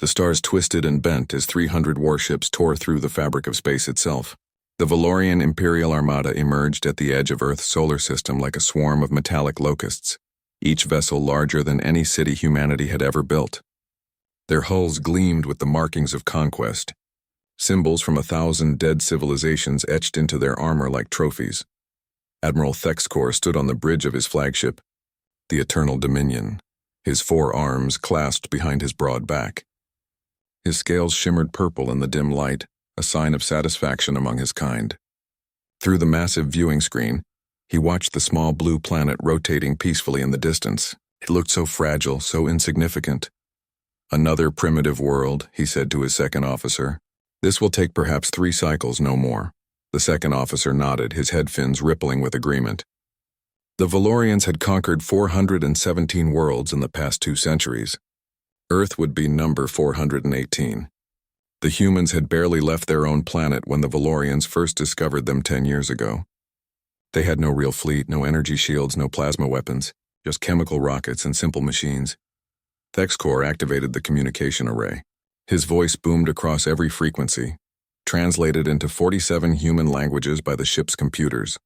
The stars twisted and bent as 300 warships tore through the fabric of space itself. The Valorian Imperial Armada emerged at the edge of Earth's solar system like a swarm of metallic locusts, each vessel larger than any city humanity had ever built. Their hulls gleamed with the markings of conquest, symbols from 1,000 dead civilizations etched into their armor like trophies. Admiral Thexkor stood on the bridge of his flagship, the Eternal Dominion, his 4 arms clasped behind his broad back. His scales shimmered purple in the dim light, a sign of satisfaction among his kind. Through the massive viewing screen, he watched the small blue planet rotating peacefully in the distance. It looked so fragile, so insignificant. "Another primitive world," he said to his second officer. "This will take perhaps 3 cycles, no more." The second officer nodded, his head fins rippling with agreement. The Valorians had conquered 417 worlds in the past 2 centuries. Earth would be number 418. The humans had barely left their own planet when the Valorians first discovered them 10 years ago. They had no real fleet, no energy shields, no plasma weapons, just chemical rockets and simple machines. Thexkor activated the communication array. His voice boomed across every frequency, translated into 47 human languages by the ship's computers.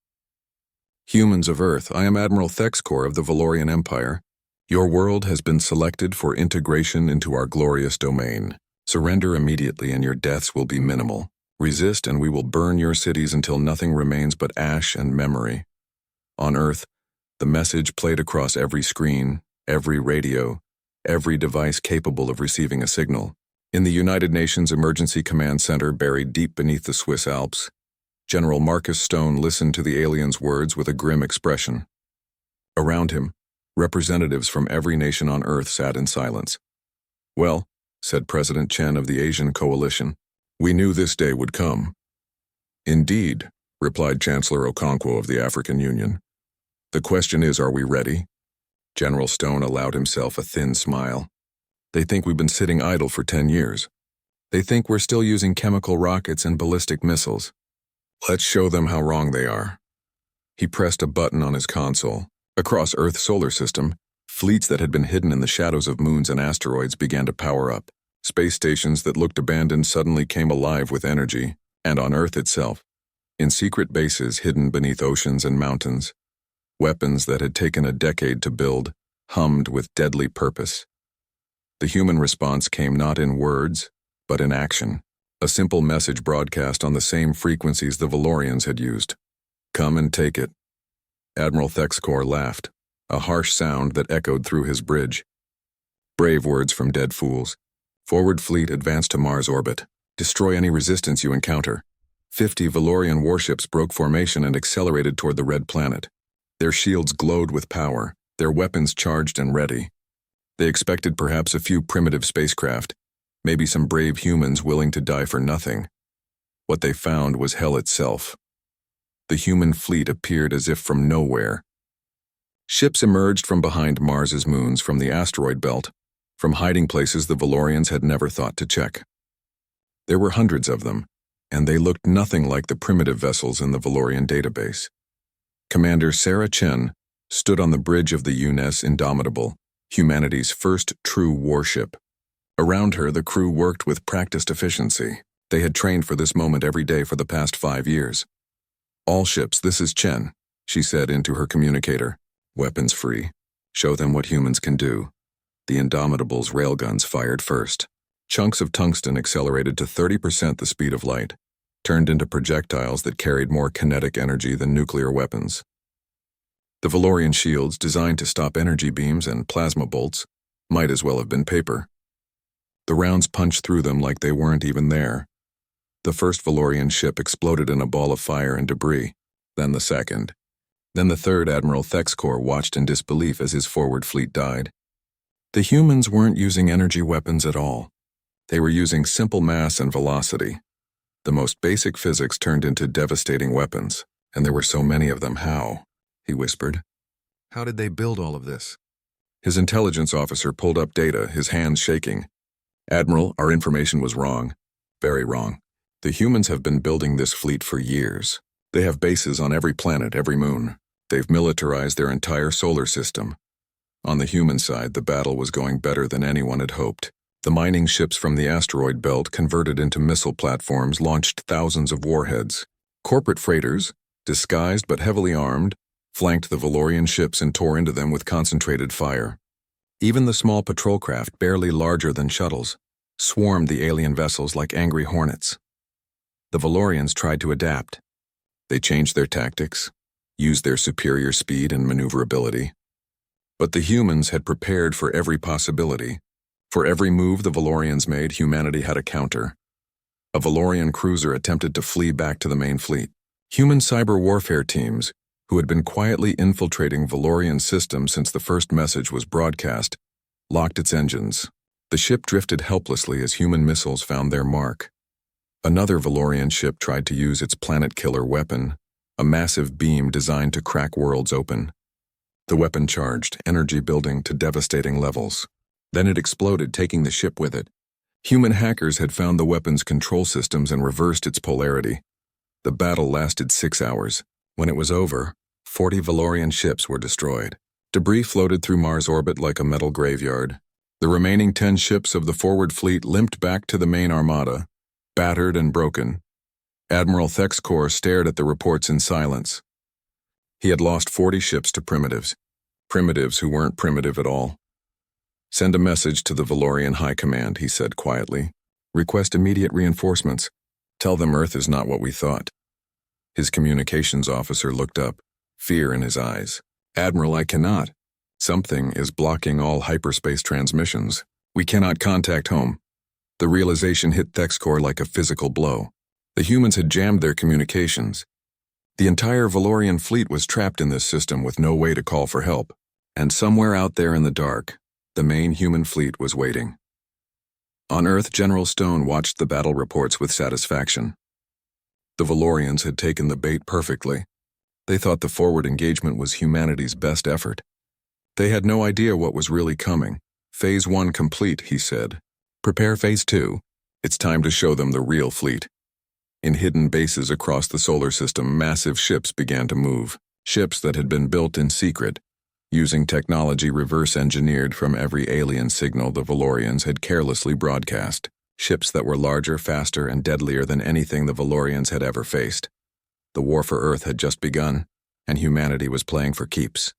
"Humans of Earth, I am Admiral Thexkor of the Valorian Empire. Your world has been selected for integration into our glorious domain. Surrender immediately and your deaths will be minimal. Resist and we will burn your cities until nothing remains but ash and memory." On Earth, the message played across every screen, every radio, every device capable of receiving a signal. In the United Nations Emergency Command Center buried deep beneath the Swiss Alps, General Marcus Stone listened to the alien's words with a grim expression. Around him, representatives from every nation on Earth sat in silence. "Well," said President Chen of the Asian Coalition, "we knew this day would come." "Indeed," replied Chancellor Okonkwo of the African Union. "The question is, are we ready?" General Stone allowed himself a thin smile. "They think we've been sitting idle for 10 years. They think we're still using chemical rockets and ballistic missiles. Let's show them how wrong they are." He pressed a button on his console. Across Earth's solar system, fleets that had been hidden in the shadows of moons and asteroids began to power up. Space stations that looked abandoned suddenly came alive with energy, and on Earth itself, in secret bases hidden beneath oceans and mountains, weapons that had taken a decade to build hummed with deadly purpose. The human response came not in words, but in action. A simple message broadcast on the same frequencies the Valorians had used. "Come and take it." Admiral Thexkor laughed, a harsh sound that echoed through his bridge. "Brave words from dead fools. Forward fleet, advance to Mars orbit. Destroy any resistance you encounter." 50 Valorian warships broke formation and accelerated toward the red planet. Their shields glowed with power, their weapons charged and ready. They expected perhaps a few primitive spacecraft, maybe some brave humans willing to die for nothing. What they found was hell itself. The human fleet appeared as if from nowhere. Ships emerged from behind Mars's moons, from the asteroid belt, from hiding places the Valorians had never thought to check. There were hundreds of them, and they looked nothing like the primitive vessels in the Valorian database. Commander Sarah Chen stood on the bridge of the UNES Indomitable, humanity's first true warship. Around her, the crew worked with practiced efficiency. They had trained for this moment every day for the past 5 years. "All ships, this is Chen," she said into her communicator. "Weapons free. Show them what humans can do." The Indomitable's railguns fired first. Chunks of tungsten accelerated to 30% the speed of light, turned into projectiles that carried more kinetic energy than nuclear weapons. The Valorian shields, designed to stop energy beams and plasma bolts, might as well have been paper. The rounds punched through them like they weren't even there. The first Valorian ship exploded in a ball of fire and debris, then the second. Then the third. Admiral Thexkor watched in disbelief as his forward fleet died. The humans weren't using energy weapons at all. They were using simple mass and velocity. The most basic physics turned into devastating weapons, and there were so many of them. "How?" he whispered. "How did they build all of this?" His intelligence officer pulled up data, his hands shaking. "Admiral, our information was wrong. Very wrong. The humans have been building this fleet for years. They have bases on every planet, every moon. They've militarized their entire solar system. On the human side, the battle was going better than anyone had hoped. The mining ships from the asteroid belt, converted into missile platforms, launched thousands of warheads. Corporate freighters, disguised but heavily armed, flanked the Valorian ships and tore into them with concentrated fire. Even the small patrol craft, barely larger than shuttles, swarmed the alien vessels like angry hornets. The Valorians tried to adapt. They changed their tactics, used their superior speed and maneuverability. But the humans had prepared for every possibility. For every move the Valorians made, humanity had a counter. A Valorian cruiser attempted to flee back to the main fleet. Human cyber warfare teams, who had been quietly infiltrating Valorian systems since the first message was broadcast, locked its engines. The ship drifted helplessly as human missiles found their mark. Another Valorian ship tried to use its planet-killer weapon, a massive beam designed to crack worlds open. The weapon charged, energy building to devastating levels. Then it exploded, taking the ship with it. Human hackers had found the weapon's control systems and reversed its polarity. The battle lasted 6 hours. When it was over, 40 Valorian ships were destroyed. Debris floated through Mars' orbit like a metal graveyard. The remaining 10 ships of the forward fleet limped back to the main armada, battered and broken. Admiral Thexkor stared at the reports in silence. He had lost 40 ships to primitives who weren't primitive at all. "Send a message to the Valorian High Command," he said quietly. "Request immediate reinforcements. Tell them Earth is not what we thought." His communications officer looked up, fear in his eyes. "Admiral, I cannot. Something is blocking all hyperspace transmissions. We cannot contact home." The realization hit Thexkor like a physical blow. The humans had jammed their communications. The entire Valorian fleet was trapped in this system with no way to call for help. And somewhere out there in the dark, the main human fleet was waiting. On Earth, General Stone watched the battle reports with satisfaction. The Valorians had taken the bait perfectly. They thought the forward engagement was humanity's best effort. They had no idea what was really coming. "Phase 1 complete," he said. "Prepare Phase 2. It's time to show them the real fleet." In hidden bases across the solar system, massive ships began to move. Ships that had been built in secret, using technology reverse-engineered from every alien signal the Valorians had carelessly broadcast. Ships that were larger, faster, and deadlier than anything the Valorians had ever faced. The war for Earth had just begun, and humanity was playing for keeps.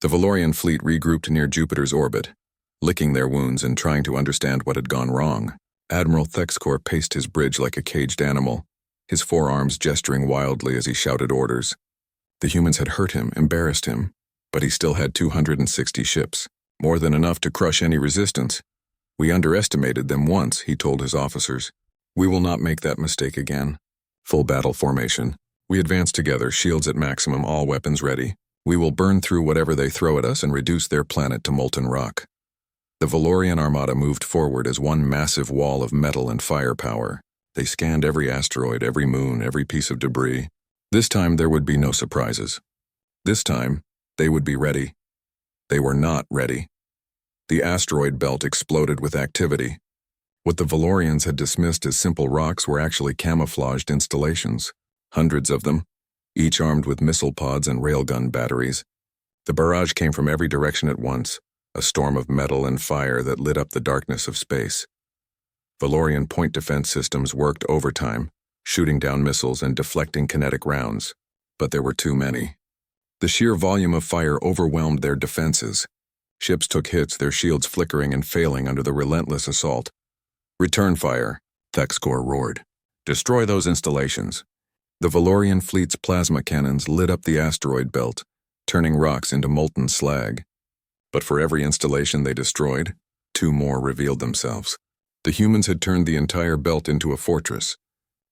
The Valorian fleet regrouped near Jupiter's orbit, licking their wounds and trying to understand what had gone wrong. Admiral Thexkor paced his bridge like a caged animal, his forearms gesturing wildly as he shouted orders. The humans had hurt him, embarrassed him, but he still had 260 ships, more than enough to crush any resistance. "We underestimated them once," he told his officers. "We will not make that mistake again." Full battle formation. We advance together, shields at maximum, all weapons ready. We will burn through whatever they throw at us and reduce their planet to molten rock. The Valorian Armada moved forward as one massive wall of metal and firepower. They scanned every asteroid, every moon, every piece of debris. This time there would be no surprises. This time, they would be ready. They were not ready. The asteroid belt exploded with activity. What the Valorians had dismissed as simple rocks were actually camouflaged installations. Hundreds of them, each armed with missile pods and railgun batteries. The barrage came from every direction at once, a storm of metal and fire that lit up the darkness of space. Valorian point defense systems worked overtime, shooting down missiles and deflecting kinetic rounds, but there were too many. The sheer volume of fire overwhelmed their defenses. Ships took hits, their shields flickering and failing under the relentless assault. "Return fire," Thexkor roared. "Destroy those installations." The Valorian fleet's plasma cannons lit up the asteroid belt, turning rocks into molten slag. But for every installation they destroyed, 2 more revealed themselves. The humans had turned the entire belt into a fortress,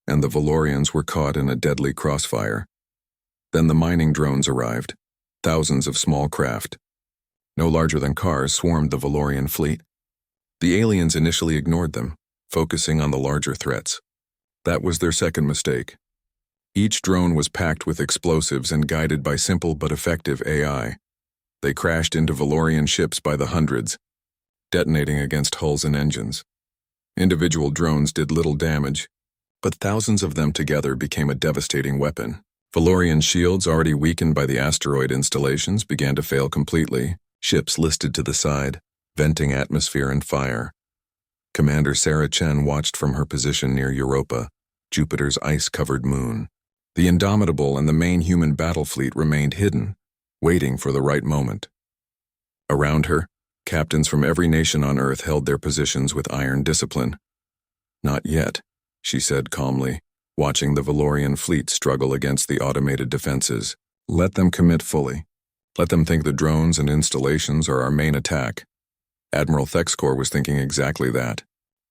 and the Valorians were caught in a deadly crossfire. Then the mining drones arrived, thousands of small craft. No larger than cars swarmed the Valorian fleet. The aliens initially ignored them, focusing on the larger threats. That was their second mistake. Each drone was packed with explosives and guided by simple but effective AI. They crashed into Valorian ships by the hundreds, detonating against hulls and engines. Individual drones did little damage, but thousands of them together became a devastating weapon. Valorian shields, already weakened by the asteroid installations, began to fail completely. Ships listed to the side, venting atmosphere and fire. Commander Sarah Chen watched from her position near Europa, Jupiter's ice-covered moon. The Indomitable and the main human battle fleet remained hidden, waiting for the right moment. Around her, captains from every nation on Earth held their positions with iron discipline. "Not yet," she said calmly, watching the Valorian fleet struggle against the automated defenses. "Let them commit fully. Let them think the drones and installations are our main attack." Admiral Thexkor was thinking exactly that.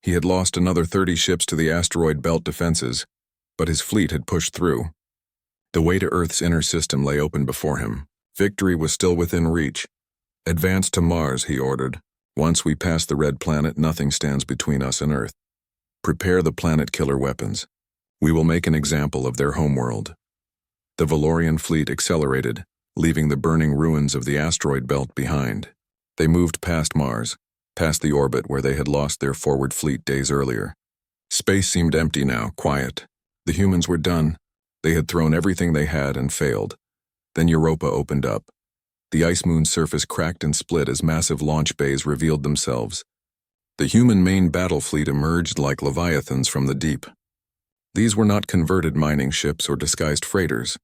He had lost another 30 ships to the asteroid belt defenses, but his fleet had pushed through. The way to Earth's inner system lay open before him. Victory was still within reach. "Advance to Mars," he ordered. "Once we pass the red planet, nothing stands between us and Earth. Prepare the planet-killer weapons. We will make an example of their homeworld." The Valorian fleet accelerated, leaving the burning ruins of the asteroid belt behind. They moved past Mars, past the orbit where they had lost their forward fleet days earlier. Space seemed empty now, quiet. The humans were done. They had thrown everything they had and failed. Then Europa opened up. The ice moon's surface cracked and split as massive launch bays revealed themselves. The human main battle fleet emerged like leviathans from the deep. These were not converted mining ships or disguised freighters.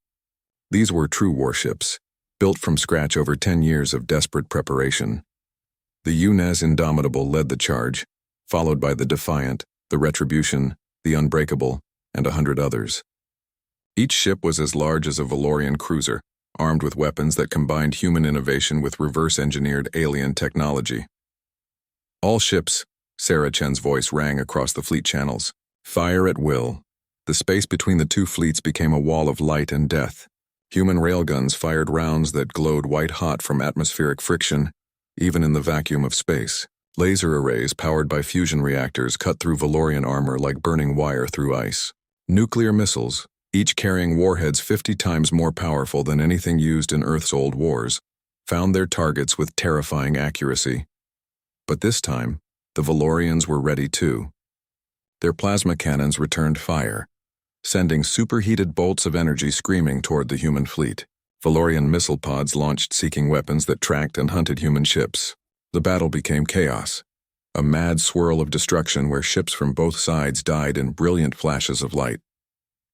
These were true warships, built from scratch over 10 years of desperate preparation. The UNAS Indomitable led the charge, followed by the Defiant, the Retribution, the Unbreakable, and 100 others. Each ship was as large as a Valorian cruiser, armed with weapons that combined human innovation with reverse-engineered alien technology. "All ships," Sarah Chen's voice rang across the fleet channels. "Fire at will." The space between the two fleets became a wall of light and death. Human railguns fired rounds that glowed white-hot from atmospheric friction, even in the vacuum of space. Laser arrays powered by fusion reactors cut through Valorian armor like burning wire through ice. Nuclear missiles, each carrying warheads 50 times more powerful than anything used in Earth's old wars, found their targets with terrifying accuracy. But this time, the Valorians were ready too. Their plasma cannons returned fire, sending superheated bolts of energy screaming toward the human fleet. Valorian missile pods launched seeking weapons that tracked and hunted human ships. The battle became chaos, a mad swirl of destruction where ships from both sides died in brilliant flashes of light.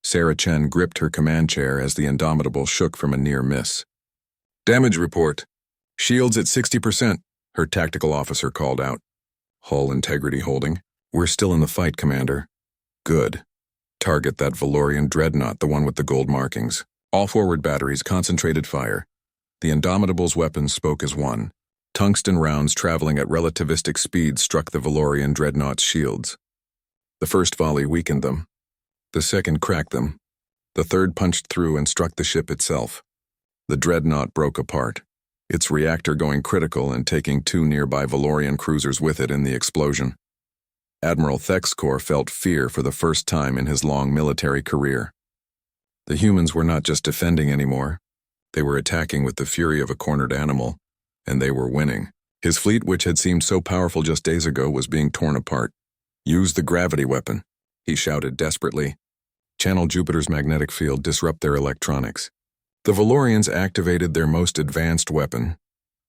Sarah Chen gripped her command chair as the Indomitable shook from a near miss. "Damage report. Shields at 60%, her tactical officer called out. "Hull integrity holding. We're still in the fight, Commander." "Good. Target that Valorian dreadnought, the one with the gold markings. All forward batteries concentrated fire." The Indomitable's weapons spoke as one. Tungsten rounds traveling at relativistic speed struck the Valorian dreadnought's shields. The first volley weakened them. The second cracked them. The third punched through and struck the ship itself. The dreadnought broke apart, its reactor going critical and taking 2 nearby Valorian cruisers with it in the explosion. Admiral Thexkor felt fear for the first time in his long military career. The humans were not just defending anymore. They were attacking with the fury of a cornered animal, and they were winning. His fleet, which had seemed so powerful just days ago, was being torn apart. "Use the gravity weapon," he shouted desperately. "Channel Jupiter's magnetic field, disrupt their electronics." The Valorians activated their most advanced weapon,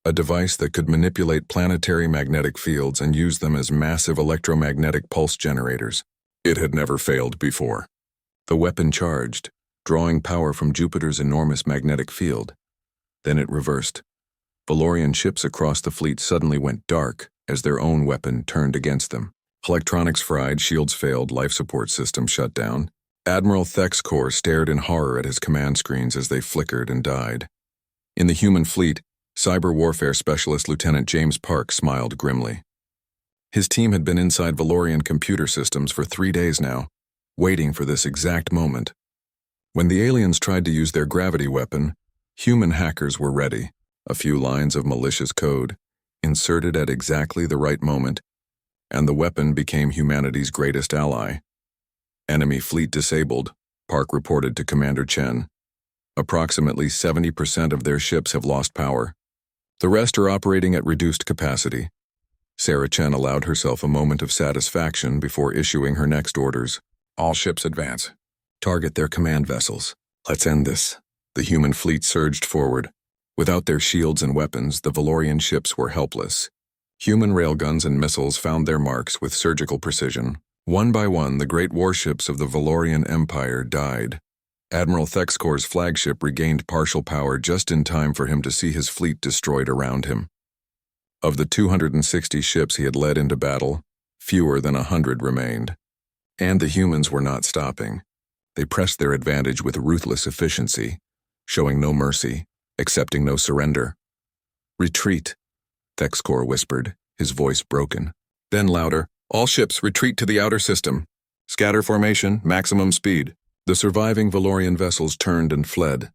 a device that could manipulate planetary magnetic fields and use them as massive electromagnetic pulse generators. It had never failed before. The weapon charged, drawing power from Jupiter's enormous magnetic field. Then it reversed. Valorian ships across the fleet suddenly went dark as their own weapon turned against them. Electronics fried, shields failed, life support systems shut down. Admiral Thexkor stared in horror at his command screens as they flickered and died. In the human fleet, cyber warfare specialist Lieutenant James Park smiled grimly. His team had been inside Valorian computer systems for 3 days now, waiting for this exact moment. When the aliens tried to use their gravity weapon, human hackers were ready, a few lines of malicious code, inserted at exactly the right moment, and the weapon became humanity's greatest ally. "Enemy fleet disabled," Park reported to Commander Chen. "Approximately 70% of their ships have lost power. The rest are operating at reduced capacity." Sarah Chen allowed herself a moment of satisfaction before issuing her next orders. "All ships advance. Target their command vessels. Let's end this." The human fleet surged forward. Without their shields and weapons, the Valorian ships were helpless. Human railguns and missiles found their marks with surgical precision. One by one, the great warships of the Valorian Empire died. Admiral Thexcor's flagship regained partial power just in time for him to see his fleet destroyed around him. Of the 260 ships he had led into battle, fewer than 100 remained. And the humans were not stopping. They pressed their advantage with ruthless efficiency, showing no mercy, accepting no surrender. "Retreat," Thexcor whispered, his voice broken. Then louder, "All ships retreat to the outer system. Scatter formation, maximum speed." The surviving Valorian vessels turned and fled,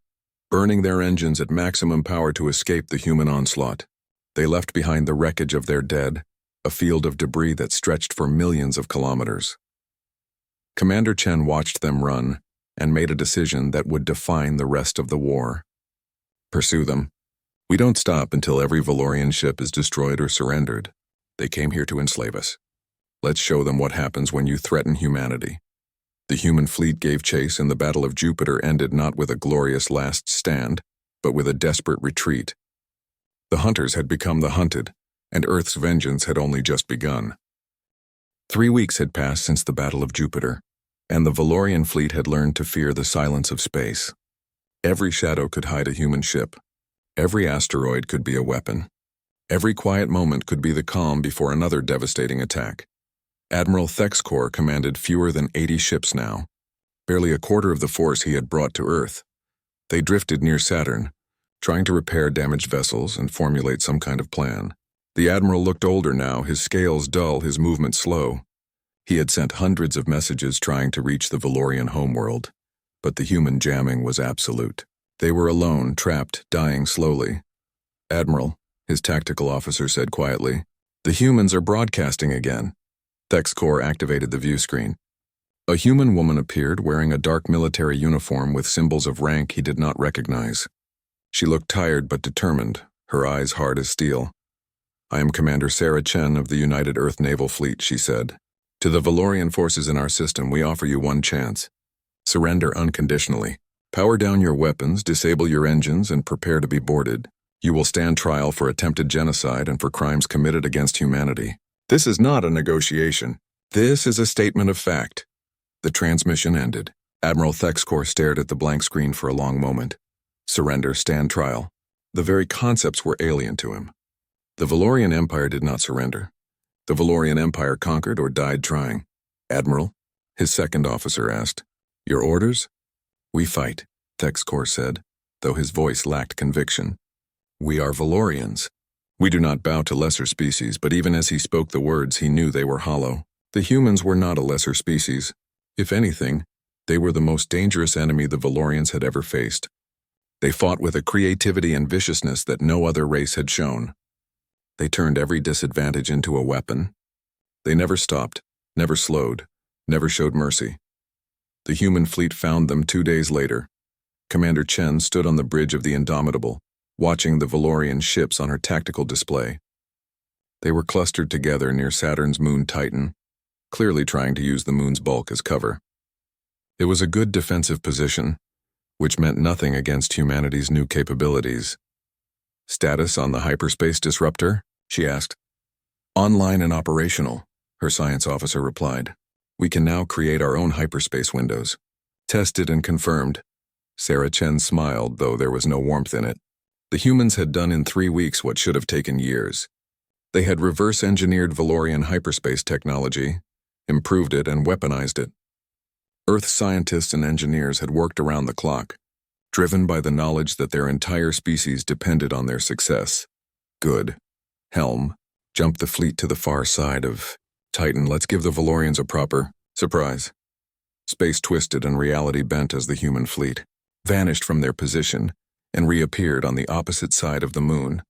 burning their engines at maximum power to escape the human onslaught. They left behind the wreckage of their dead, a field of debris that stretched for millions of kilometers. Commander Chen watched them run and made a decision that would define the rest of the war. "Pursue them. We don't stop until every Valorian ship is destroyed or surrendered. They came here to enslave us. Let's show them what happens when you threaten humanity." The human fleet gave chase, and the Battle of Jupiter ended not with a glorious last stand, but with a desperate retreat. The hunters had become the hunted, and Earth's vengeance had only just begun. 3 weeks had passed since the Battle of Jupiter, and the Valorian fleet had learned to fear the silence of space. Every shadow could hide a human ship. Every asteroid could be a weapon. Every quiet moment could be the calm before another devastating attack. Admiral Thexcor commanded fewer than 80 ships now, barely a quarter of the force he had brought to Earth. They drifted near Saturn, trying to repair damaged vessels and formulate some kind of plan. The Admiral looked older now, his scales dull, his movement slow. He had sent hundreds of messages trying to reach the Valorian homeworld, but the human jamming was absolute. They were alone, trapped, dying slowly. "Admiral," his tactical officer said quietly, "the humans are broadcasting again." Thexcor activated the view screen. A human woman appeared wearing a dark military uniform with symbols of rank he did not recognize. She looked tired but determined, her eyes hard as steel. "I am Commander Sarah Chen of the United Earth Naval Fleet," she said. "To the Valorian forces in our system, we offer you one chance. Surrender unconditionally. Power down your weapons, disable your engines, and prepare to be boarded. You will stand trial for attempted genocide and for crimes committed against humanity. This is not a negotiation. This is a statement of fact." The transmission ended. Admiral Thexcor stared at the blank screen for a long moment. Surrender, stand trial. The very concepts were alien to him. The Valorian Empire did not surrender. The Valorian Empire conquered or died trying. "Admiral?" his second officer asked. "Your orders?" "We fight," Thexcor said, though his voice lacked conviction. "We are Valorians. We do not bow to lesser species," but even as he spoke the words, he knew they were hollow. The humans were not a lesser species. If anything, they were the most dangerous enemy the Valorians had ever faced. They fought with a creativity and viciousness that no other race had shown. They turned every disadvantage into a weapon. They never stopped, never slowed, never showed mercy. The human fleet found them 2 days later. Commander Chen stood on the bridge of the Indomitable, watching the Valorian ships on her tactical display. They were clustered together near Saturn's moon Titan, clearly trying to use the moon's bulk as cover. It was a good defensive position, which meant nothing against humanity's new capabilities. "Status on the hyperspace disruptor?" she asked. "Online and operational," her science officer replied. "We can now create our own hyperspace windows." "Tested and confirmed." Sarah Chen smiled, though there was no warmth in it. The humans had done in 3 weeks what should have taken years. They had reverse-engineered Valorian hyperspace technology, improved it, and weaponized it. Earth scientists and engineers had worked around the clock, driven by the knowledge that their entire species depended on their success. "Good. Helm, jump the fleet to the far side of Titan. Let's give the Valorians a proper surprise." Space twisted and reality bent as the human fleet vanished from their position and reappeared on the opposite side of the moon.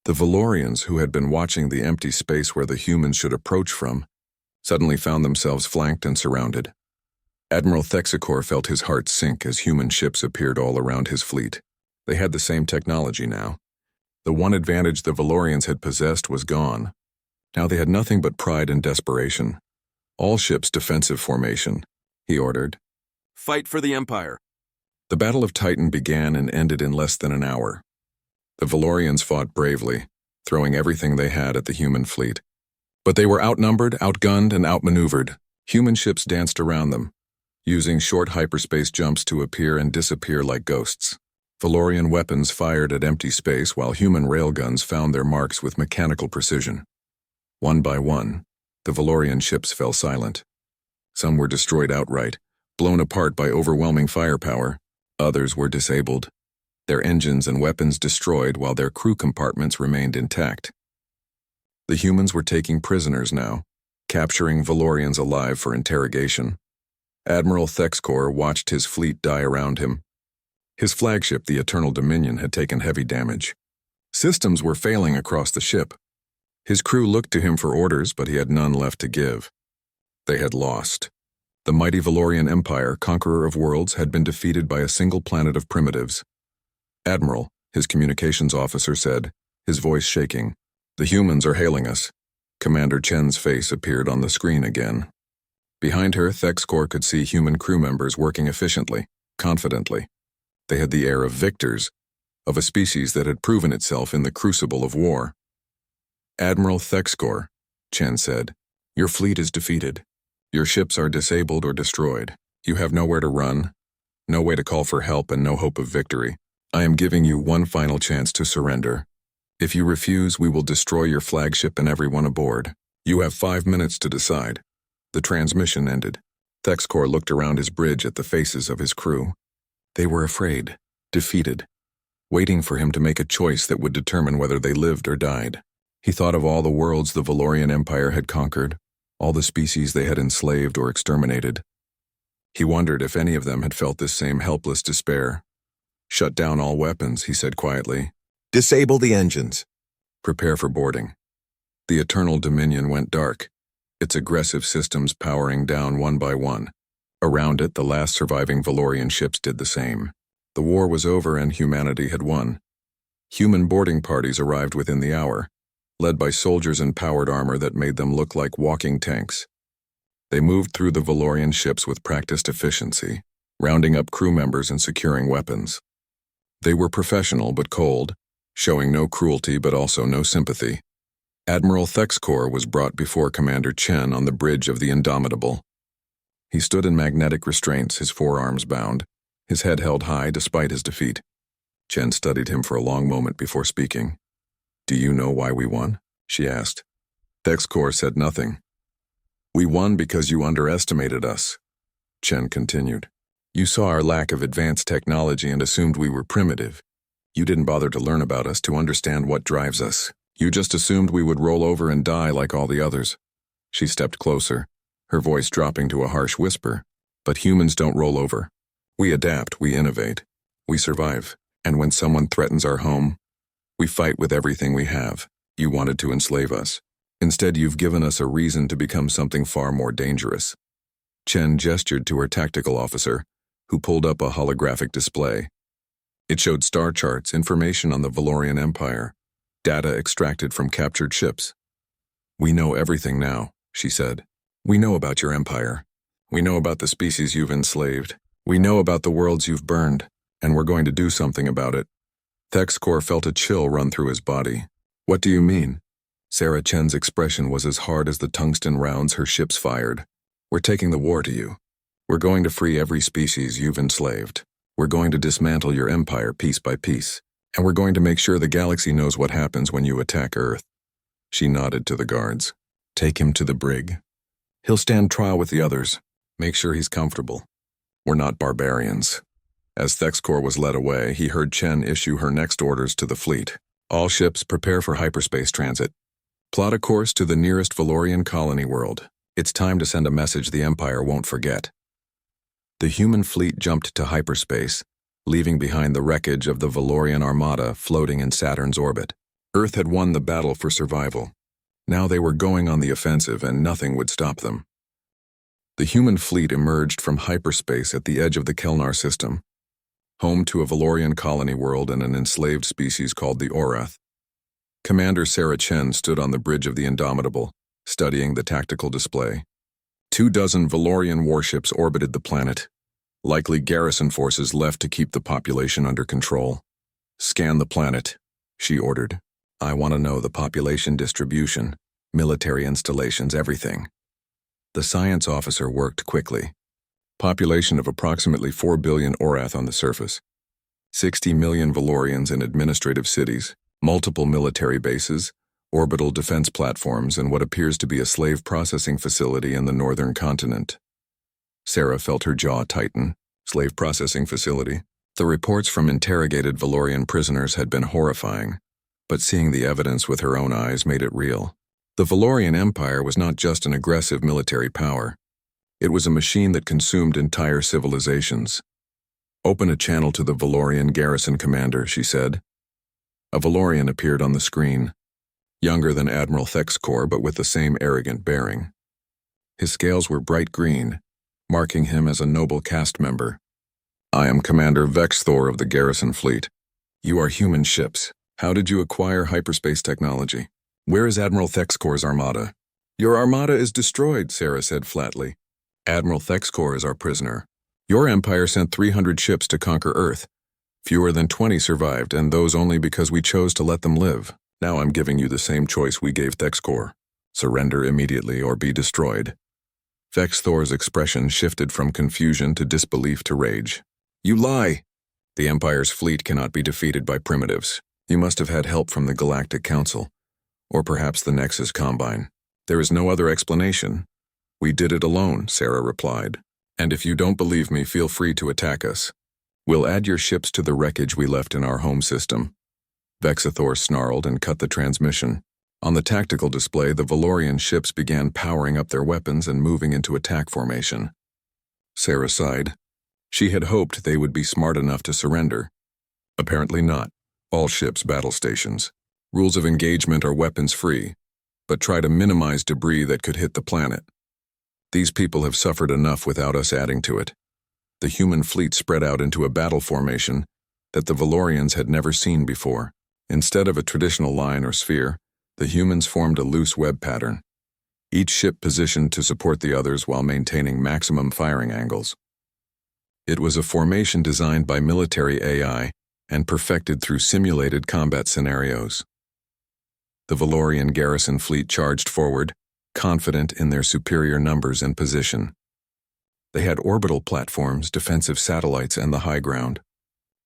The Valorians, who had been watching the empty space where the humans should approach from, suddenly found themselves flanked and surrounded. Admiral Thexcor felt his heart sink as human ships appeared all around his fleet. They had the same technology now. The one advantage the Valorians had possessed was gone. Now they had nothing but pride and desperation. "All ships defensive formation," he ordered. "Fight for the Empire." The Battle of Titan began and ended in less than an hour. The Valorians fought bravely, throwing everything they had at the human fleet. But they were outnumbered, outgunned, and outmaneuvered. Human ships danced around them, using short hyperspace jumps to appear and disappear like ghosts. Valorian weapons fired at empty space while human railguns found their marks with mechanical precision. One by one, the Valorian ships fell silent. Some were destroyed outright, blown apart by overwhelming firepower. Others were disabled, their engines and weapons destroyed while their crew compartments remained intact. The humans were taking prisoners now, capturing Valorians alive for interrogation. Admiral Thexkor watched his fleet die around him. His flagship, the Eternal Dominion, had taken heavy damage. Systems were failing across the ship. His crew looked to him for orders, but he had none left to give. They had lost. The mighty Valorian Empire, conqueror of worlds, had been defeated by a single planet of primitives. Admiral, his communications officer said, his voice shaking, "The humans are hailing us." Commander Chen's face appeared on the screen again. Behind her, Thexkor could see human crew members working efficiently, confidently. They had the air of victors, of a species that had proven itself in the crucible of war. "Admiral Thexkor," Chen said, "your fleet is defeated. Your ships are disabled or destroyed. You have nowhere to run, no way to call for help, and no hope of victory. I am giving you one final chance to surrender. If you refuse, we will destroy your flagship and everyone aboard. You have 5 minutes to decide." The transmission ended. Thexkor looked around his bridge at the faces of his crew. They were afraid, defeated, waiting for him to make a choice that would determine whether they lived or died. He thought of all the worlds the Valorian Empire had conquered, all the species they had enslaved or exterminated. He wondered if any of them had felt this same helpless despair. "Shut down all weapons," he said quietly. "Disable the engines. Prepare for boarding." The Eternal Dominion went dark, its aggressive systems powering down one by one. Around it, the last surviving Valorian ships did the same. The war was over and humanity had won. Human boarding parties arrived within the hour, led by soldiers in powered armor that made them look like walking tanks. They moved through the Valorian ships with practiced efficiency, rounding up crew members and securing weapons. They were professional but cold, showing no cruelty but also no sympathy. Admiral Thexkor was brought before Commander Chen on the bridge of the Indomitable. He stood in magnetic restraints, his forearms bound, his head held high despite his defeat. Chen studied him for a long moment before speaking. "Do you know why we won?" she asked. Thexkor said nothing. "We won because you underestimated us," Chen continued. "You saw our lack of advanced technology and assumed we were primitive. You didn't bother to learn about us to understand what drives us. You just assumed we would roll over and die like all the others." She stepped closer, her voice dropping to a harsh whisper. "But humans don't roll over. We adapt, we innovate, we survive. And when someone threatens our home, we fight with everything we have. You wanted to enslave us. Instead, you've given us a reason to become something far more dangerous." Chen gestured to her tactical officer, who pulled up a holographic display. It showed star charts, information on the Valorian Empire, data extracted from captured ships. "We know everything now," she said. "We know about your empire. We know about the species you've enslaved. We know about the worlds you've burned, and we're going to do something about it." Thexkor felt a chill run through his body. "What do you mean?" Sarah Chen's expression was as hard as the tungsten rounds her ships fired. "We're taking the war to you. We're going to free every species you've enslaved. We're going to dismantle your empire piece by piece. And we're going to make sure the galaxy knows what happens when you attack Earth." She nodded to the guards. "Take him to the brig. He'll stand trial with the others. Make sure he's comfortable. We're not barbarians." As Thexkor was led away, he heard Chen issue her next orders to the fleet. "All ships prepare for hyperspace transit. Plot a course to the nearest Valorian colony world. It's time to send a message the Empire won't forget." The human fleet jumped to hyperspace, leaving behind the wreckage of the Valorian Armada floating in Saturn's orbit. Earth had won the battle for survival. Now they were going on the offensive and nothing would stop them. The human fleet emerged from hyperspace at the edge of the Kelnar system, home to a Valorian colony world and an enslaved species called the Orath. Commander Sarah Chen stood on the bridge of the Indomitable, studying the tactical display. 24 Valorian warships orbited the planet, likely garrison forces left to keep the population under control. "Scan the planet," she ordered. I want to know the population distribution, military installations, everything. The science officer worked quickly. Population of approximately 4 billion Orath on the surface. 60 million Valorians in administrative cities, multiple military bases, orbital defense platforms, and what appears to be a slave processing facility in the northern continent. Sarah felt her jaw tighten. Slave processing facility. The reports from interrogated Valorian prisoners had been horrifying, but seeing the evidence with her own eyes made it real. The Valorian Empire was not just an aggressive military power. It was a machine that consumed entire civilizations. "Open a channel to the Valorian garrison commander," she said. A Valorian appeared on the screen, younger than Admiral Thexcor but with the same arrogant bearing. His scales were bright green, marking him as a noble caste member. "I am Commander Vexthor of the Garrison Fleet. You are human ships. How did you acquire hyperspace technology? Where is Admiral Thexcor's armada?" "Your armada is destroyed," Sarah said flatly. "Admiral Thexcor is our prisoner. Your empire sent 300 ships to conquer Earth. Fewer than 20 survived, and those only because we chose to let them live. Now I'm giving you the same choice we gave Thexcor. Surrender immediately or be destroyed." Vexthor's expression shifted from confusion to disbelief to rage. "You lie! The Empire's fleet cannot be defeated by primitives. You must have had help from the Galactic Council, or perhaps the Nexus Combine. There is no other explanation." "We did it alone," Sarah replied. "And if you don't believe me, feel free to attack us. We'll add your ships to the wreckage we left in our home system." Vexithor snarled and cut the transmission. On the tactical display, the Valorian ships began powering up their weapons and moving into attack formation. Sarah sighed. She had hoped they would be smart enough to surrender. Apparently not. All ships battle stations. Rules of engagement are weapons-free, but try to minimize debris that could hit the planet. These people have suffered enough without us adding to it. The human fleet spread out into a battle formation that the Valorians had never seen before. Instead of a traditional line or sphere, the humans formed a loose web pattern, each ship positioned to support the others while maintaining maximum firing angles. It was a formation designed by military AI and perfected through simulated combat scenarios. The Valorian garrison fleet charged forward, confident in their superior numbers and position. They had orbital platforms, defensive satellites, and the high ground.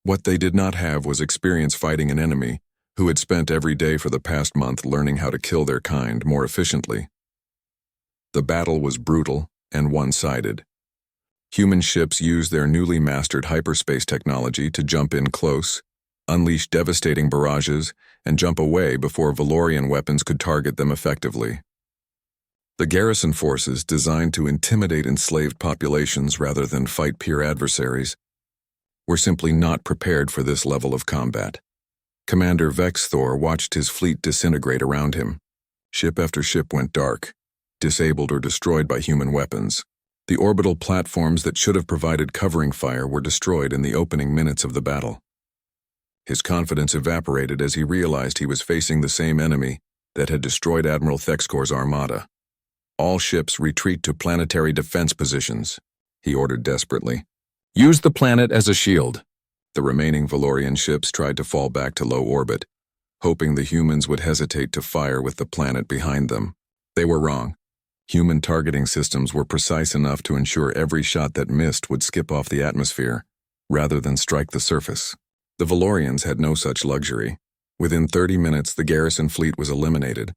What they did not have was experience fighting an enemy who had spent every day for the past month learning how to kill their kind more efficiently. The battle was brutal and one-sided. Human ships used their newly mastered hyperspace technology to jump in close, unleash devastating barrages, and jump away before Valorian weapons could target them effectively. The garrison forces, designed to intimidate enslaved populations rather than fight peer adversaries, were simply not prepared for this level of combat. Commander Vexthor watched his fleet disintegrate around him. Ship after ship went dark, disabled or destroyed by human weapons. The orbital platforms that should have provided covering fire were destroyed in the opening minutes of the battle. His confidence evaporated as he realized he was facing the same enemy that had destroyed Admiral Thexcor's armada. "All ships retreat to planetary defense positions," he ordered desperately. "Use the planet as a shield." The remaining Valorian ships tried to fall back to low orbit, hoping the humans would hesitate to fire with the planet behind them. They were wrong. Human targeting systems were precise enough to ensure every shot that missed would skip off the atmosphere, rather than strike the surface. The Valorians had no such luxury. Within 30 minutes, the garrison fleet was eliminated.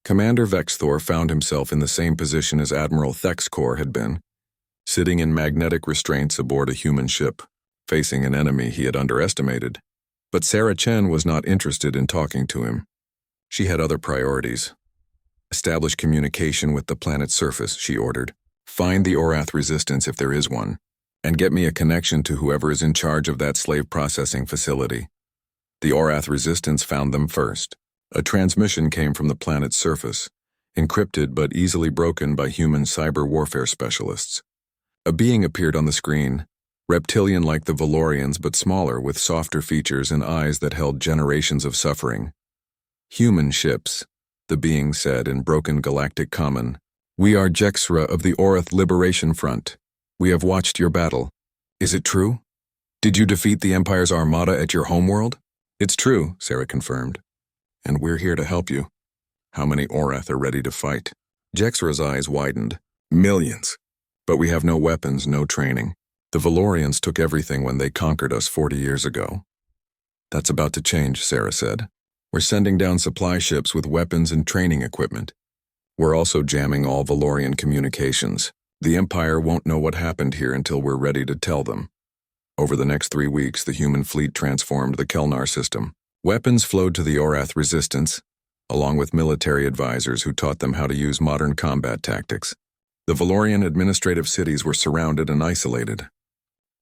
Commander Vexthor found himself in the same position as Admiral Thexcor had been, sitting in magnetic restraints aboard a human ship, facing an enemy he had underestimated. But Sarah Chen was not interested in talking to him. She had other priorities. "Establish communication with the planet's surface," she ordered. "Find the Orath resistance if there is one, and get me a connection to whoever is in charge of that slave processing facility." The Orath resistance found them first. A transmission came from the planet's surface, encrypted but easily broken by human cyber warfare specialists. A being appeared on the screen, reptilian like the Valorians but smaller, with softer features and eyes that held generations of suffering. "Human ships," the being said in broken galactic common. "We are Jexra of the Orath Liberation Front. We have watched your battle. Is it true? Did you defeat the Empire's armada at your homeworld?" "It's true," Sarah confirmed. And we're here to help you. How many Orath are ready to fight? Jexra's eyes widened. Millions. But we have no weapons, no training. The Valorians took everything when they conquered us 40 years ago. That's about to change, Sarah said. We're sending down supply ships with weapons and training equipment. We're also jamming all Valorian communications. The Empire won't know what happened here until we're ready to tell them. Over the next 3 weeks, the human fleet transformed the Kelnar system. Weapons flowed to the Orath resistance, along with military advisors who taught them how to use modern combat tactics. The Valorian administrative cities were surrounded and isolated.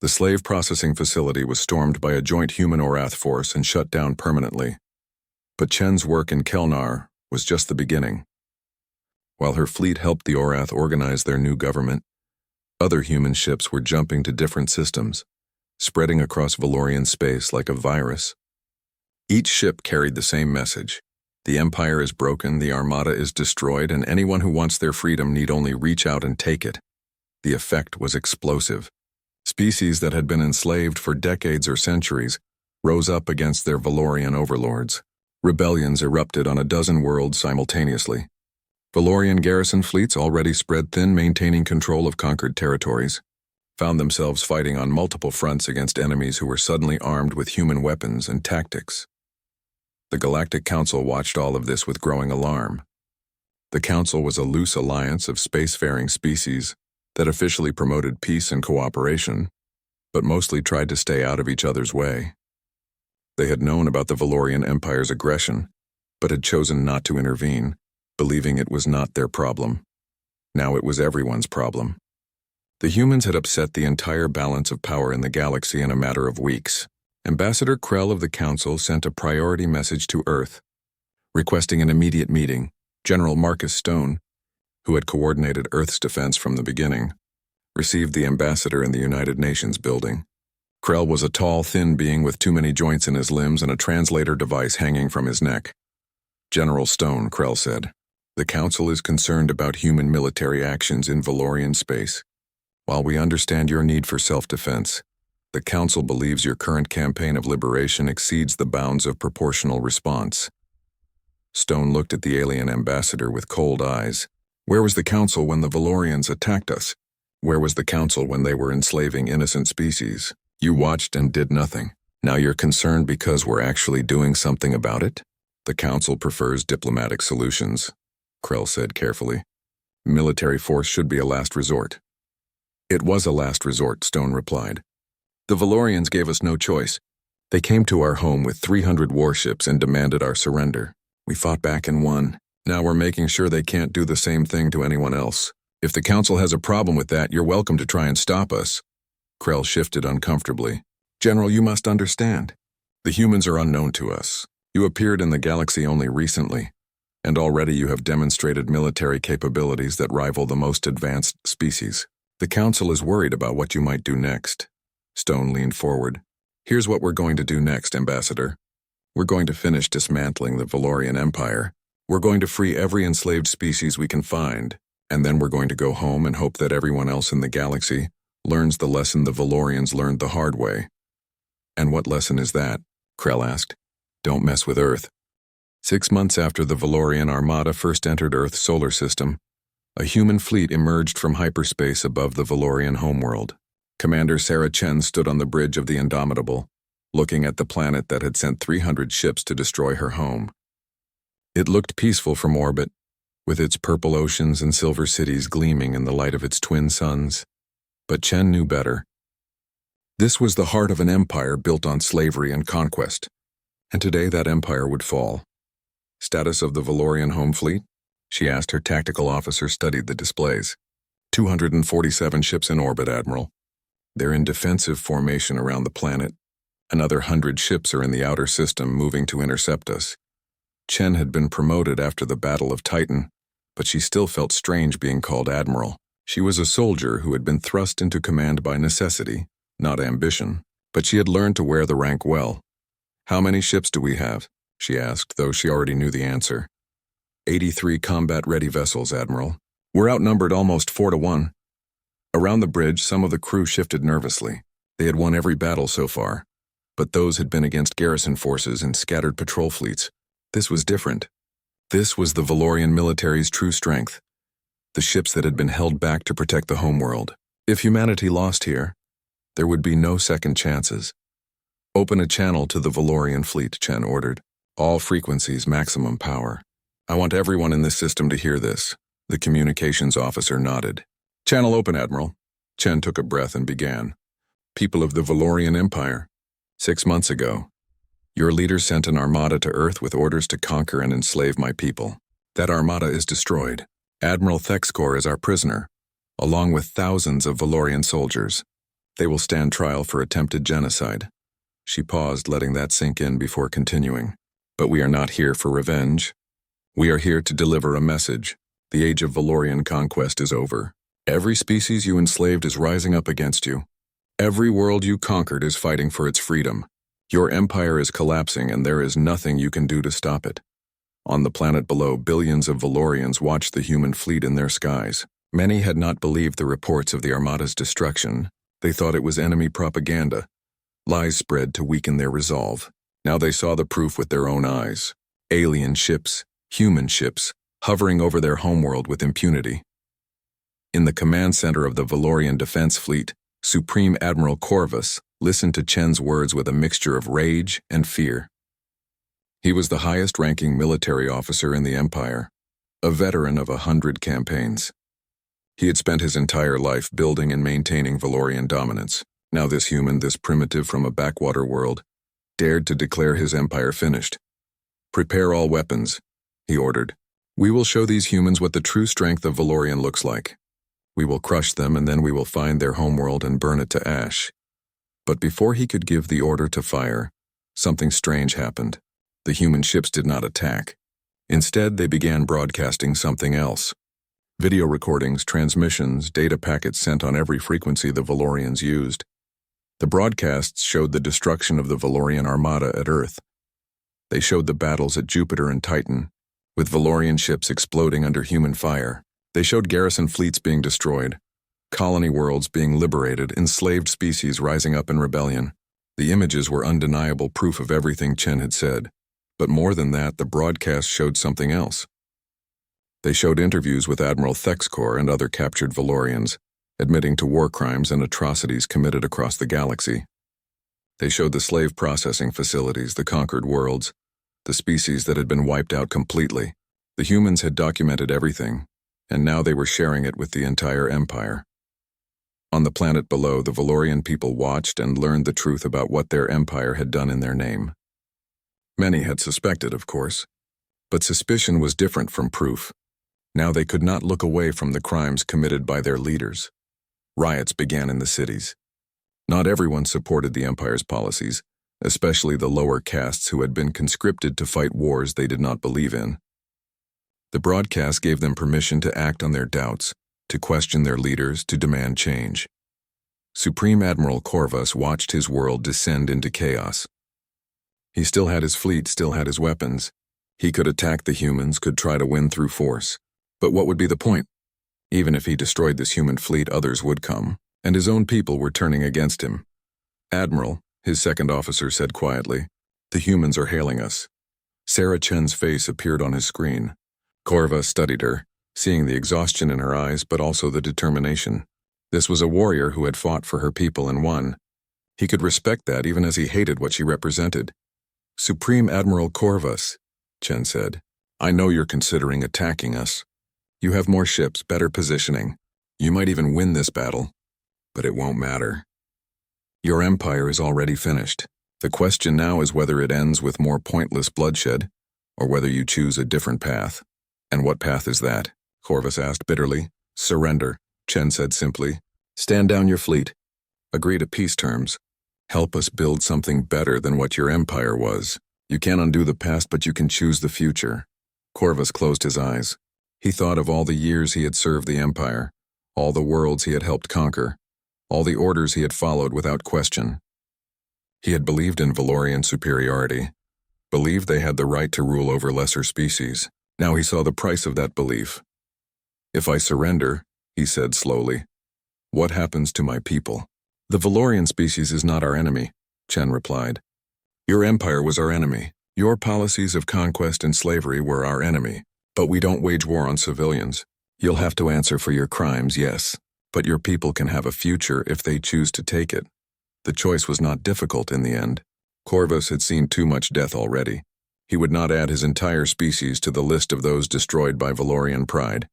The slave processing facility was stormed by a joint human-Orath force and shut down permanently. But Chen's work in Kelnar was just the beginning. While her fleet helped the Orath organize their new government, other human ships were jumping to different systems, spreading across Valorian space like a virus. Each ship carried the same message. The Empire is broken, the Armada is destroyed, and anyone who wants their freedom need only reach out and take it. The effect was explosive. Species that had been enslaved for decades or centuries rose up against their Valorian overlords. Rebellions erupted on a dozen worlds simultaneously. Valorian garrison fleets, already spread thin, maintaining control of conquered territories, found themselves fighting on multiple fronts against enemies who were suddenly armed with human weapons and tactics. The Galactic Council watched all of this with growing alarm. The Council was a loose alliance of spacefaring species that officially promoted peace and cooperation, but mostly tried to stay out of each other's way. They had known about the Valorian Empire's aggression, but had chosen not to intervene, believing it was not their problem. Now it was everyone's problem. The humans had upset the entire balance of power in the galaxy in a matter of weeks. Ambassador Krell of the Council sent a priority message to Earth, requesting an immediate meeting. General Marcus Stone, who had coordinated Earth's defense from the beginning, received the ambassador in the United Nations building. Krell was a tall, thin being with too many joints in his limbs and a translator device hanging from his neck. General Stone, Krell said, the Council is concerned about human military actions in Valorian space. While we understand your need for self-defense, the Council believes your current campaign of liberation exceeds the bounds of proportional response. Stone looked at the alien ambassador with cold eyes. Where was the Council when the Valorians attacked us? Where was the Council when they were enslaving innocent species? You watched and did nothing. Now you're concerned because we're actually doing something about it? The Council prefers diplomatic solutions, Krell said carefully. Military force should be a last resort. It was a last resort, Stone replied. The Valorians gave us no choice. They came to our home with 300 warships and demanded our surrender. We fought back and won. Now we're making sure they can't do the same thing to anyone else. If the Council has a problem with that, you're welcome to try and stop us. Krell shifted uncomfortably. General, you must understand. The humans are unknown to us. You appeared in the galaxy only recently, and already you have demonstrated military capabilities that rival the most advanced species. The Council is worried about what you might do next. Stone leaned forward. Here's what we're going to do next, Ambassador. We're going to finish dismantling the Valorian Empire. We're going to free every enslaved species we can find, and then we're going to go home and hope that everyone else in the galaxy learns the lesson the Valorians learned the hard way. And what lesson is that? Krell asked. Don't mess with Earth. 6 months after the Valorian Armada first entered Earth's solar system, a human fleet emerged from hyperspace above the Valorian homeworld. Commander Sarah Chen stood on the bridge of the Indomitable, looking at the planet that had sent 300 ships to destroy her home. It looked peaceful from orbit, with its purple oceans and silver cities gleaming in the light of its twin suns. But Chen knew better. This was the heart of an empire built on slavery and conquest, and today that empire would fall. Status of the Valorian home fleet? She asked. Her tactical officer studied the displays. 247 ships in orbit, Admiral. They're in defensive formation around the planet. Another 100 ships are in the outer system moving to intercept us. Chen had been promoted after the Battle of Titan, but she still felt strange being called Admiral. She was a soldier who had been thrust into command by necessity, not ambition, but she had learned to wear the rank well. How many ships do we have? She asked, though she already knew the answer. 83 combat-ready vessels, Admiral. We're outnumbered almost 4-1. Around the bridge, some of the crew shifted nervously. They had won every battle so far, but those had been against garrison forces and scattered patrol fleets. This was different. This was the Valorian military's true strength, the ships that had been held back to protect the homeworld. If humanity lost here, there would be no second chances. Open a channel to the Valorian fleet, Chen ordered. All frequencies, maximum power. I want everyone in this system to hear this. The communications officer nodded. Channel open, Admiral. Chen took a breath and began. People of the Valorian Empire, 6 months ago, your leader sent an armada to Earth with orders to conquer and enslave my people. That armada is destroyed. Admiral Thexkor is our prisoner, along with thousands of Valorian soldiers. They will stand trial for attempted genocide. She paused, letting that sink in before continuing. But we are not here for revenge. We are here to deliver a message. The age of Valorian conquest is over. Every species you enslaved is rising up against you. Every world you conquered is fighting for its freedom. Your empire is collapsing and there is nothing you can do to stop it. On the planet below, billions of Valorians watched the human fleet in their skies. Many had not believed the reports of the Armada's destruction. They thought it was enemy propaganda. Lies spread to weaken their resolve. Now they saw the proof with their own eyes. Alien ships, human ships, hovering over their homeworld with impunity. In the command center of the Valorian Defense Fleet, Supreme Admiral Corvus listened to Chen's words with a mixture of rage and fear. He was the highest-ranking military officer in the Empire, a veteran of 100 campaigns. He had spent his entire life building and maintaining Valorian dominance. Now this human, this primitive from a backwater world, dared to declare his empire finished. Prepare all weapons, he ordered. We will show these humans what the true strength of Valorian looks like. We will crush them and then we will find their homeworld and burn it to ash. But before he could give the order to fire, something strange happened. The human ships did not attack. Instead, they began broadcasting something else. Video recordings, transmissions, data packets sent on every frequency the Valorians used. The broadcasts showed the destruction of the Valorian Armada at Earth. They showed the battles at Jupiter and Titan, with Valorian ships exploding under human fire. They showed garrison fleets being destroyed, colony worlds being liberated, enslaved species rising up in rebellion. The images were undeniable proof of everything Chen had said. But more than that, the broadcast showed something else. They showed interviews with Admiral Thexkor and other captured Valorians, admitting to war crimes and atrocities committed across the galaxy. They showed the slave processing facilities, the conquered worlds, the species that had been wiped out completely. The humans had documented everything, and now they were sharing it with the entire empire. On the planet below, the Valorian people watched and learned the truth about what their empire had done in their name. Many had suspected, of course, but suspicion was different from proof. Now they could not look away from the crimes committed by their leaders. Riots began in the cities. Not everyone supported the Empire's policies, especially the lower castes who had been conscripted to fight wars they did not believe in. The broadcast gave them permission to act on their doubts, to question their leaders, to demand change. Supreme Admiral Corvus watched his world descend into chaos. He still had his fleet, still had his weapons. He could attack the humans, could try to win through force. But what would be the point? Even if he destroyed this human fleet, others would come, and his own people were turning against him. Admiral, his second officer said quietly, the humans are hailing us. Sarah Chen's face appeared on his screen. Corvus studied her, seeing the exhaustion in her eyes but also the determination. This was a warrior who had fought for her people and won. He could respect that even as he hated what she represented. Supreme Admiral Corvus, Chen said, I know you're considering attacking us. You have more ships, better positioning. You might even win this battle, but it won't matter. Your empire is already finished. The question now is whether it ends with more pointless bloodshed, or whether you choose a different path. And what path is that? Corvus asked bitterly. Surrender, Chen said simply. Stand down your fleet. Agree to peace terms. Help us build something better than what your empire was. You can't undo the past, but you can choose the future. Corvus closed his eyes. He thought of all the years he had served the empire, all the worlds he had helped conquer, all the orders he had followed without question. He had believed in Valorian superiority, believed they had the right to rule over lesser species. Now he saw the price of that belief. If I surrender, he said slowly, what happens to my people? The Valorian species is not our enemy, Chen replied. Your empire was our enemy. Your policies of conquest and slavery were our enemy, but we don't wage war on civilians. You'll have to answer for your crimes, yes, but your people can have a future if they choose to take it. The choice was not difficult in the end. Corvus had seen too much death already. He would not add his entire species to the list of those destroyed by Valorian pride.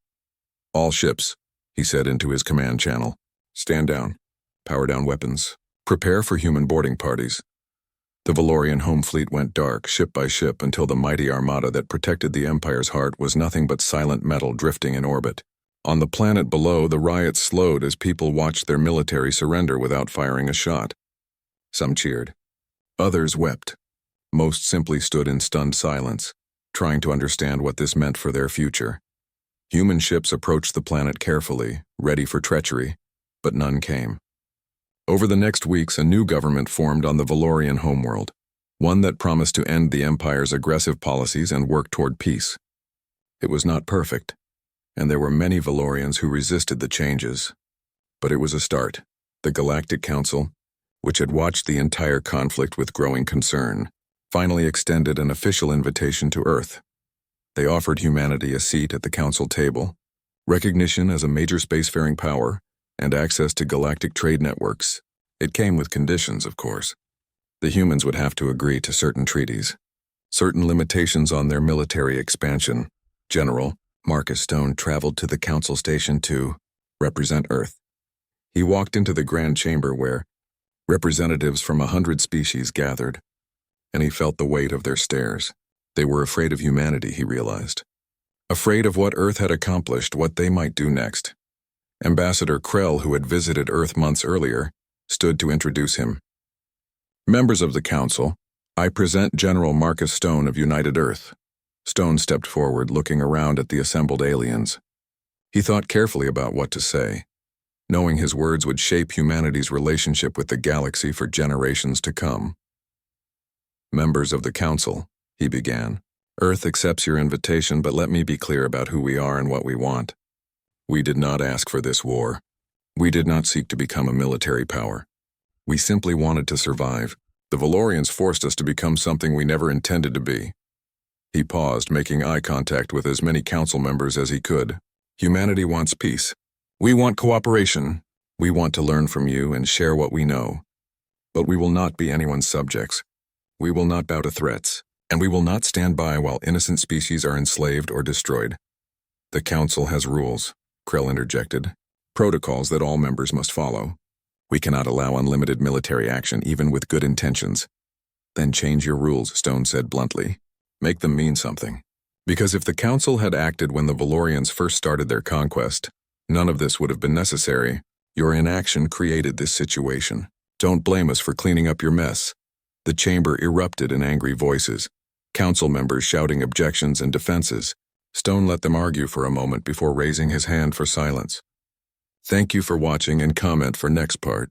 All ships, he said into his command channel. Stand down. Power down weapons. Prepare for human boarding parties. The Valorian home fleet went dark, ship by ship, until the mighty armada that protected the Empire's heart was nothing but silent metal drifting in orbit. On the planet below, the riots slowed as people watched their military surrender without firing a shot. Some cheered. Others wept. Most simply stood in stunned silence, trying to understand what this meant for their future. Human ships approached the planet carefully, ready for treachery, but none came. Over the next weeks, a new government formed on the Valorian homeworld, one that promised to end the Empire's aggressive policies and work toward peace. It was not perfect, and there were many Valorians who resisted the changes. But it was a start. The Galactic Council, which had watched the entire conflict with growing concern, finally extended an official invitation to Earth. They offered humanity a seat at the Council table, recognition as a major spacefaring power, and access to galactic trade networks. It came with conditions, of course. The humans would have to agree to certain treaties, certain limitations on their military expansion. General Marcus Stone traveled to the Council station to represent Earth. He walked into the Grand Chamber where representatives from 100 species gathered, and he felt the weight of their stares. They were afraid of humanity, he realized. Afraid of what Earth had accomplished, what they might do next. Ambassador Krell, who had visited Earth months earlier, stood to introduce him. Members of the Council, I present General Marcus Stone of United Earth. Stone stepped forward, looking around at the assembled aliens. He thought carefully about what to say, knowing his words would shape humanity's relationship with the galaxy for generations to come. Members of the Council, he began. Earth accepts your invitation, but let me be clear about who we are and what we want. We did not ask for this war. We did not seek to become a military power. We simply wanted to survive. The Valorians forced us to become something we never intended to be. He paused, making eye contact with as many council members as he could. Humanity wants peace. We want cooperation. We want to learn from you and share what we know. But we will not be anyone's subjects. We will not bow to threats, and we will not stand by while innocent species are enslaved or destroyed. The Council has rules, Krell interjected, protocols that all members must follow. We cannot allow unlimited military action, even with good intentions. Then change your rules, Stone said bluntly. Make them mean something. Because if the Council had acted when the Valorians first started their conquest, none of this would have been necessary. Your inaction created this situation. Don't blame us for cleaning up your mess. The chamber erupted in angry voices, council members shouting objections and defenses. Stone let them argue for a moment before raising his hand for silence. Thank you for watching and comment for next part.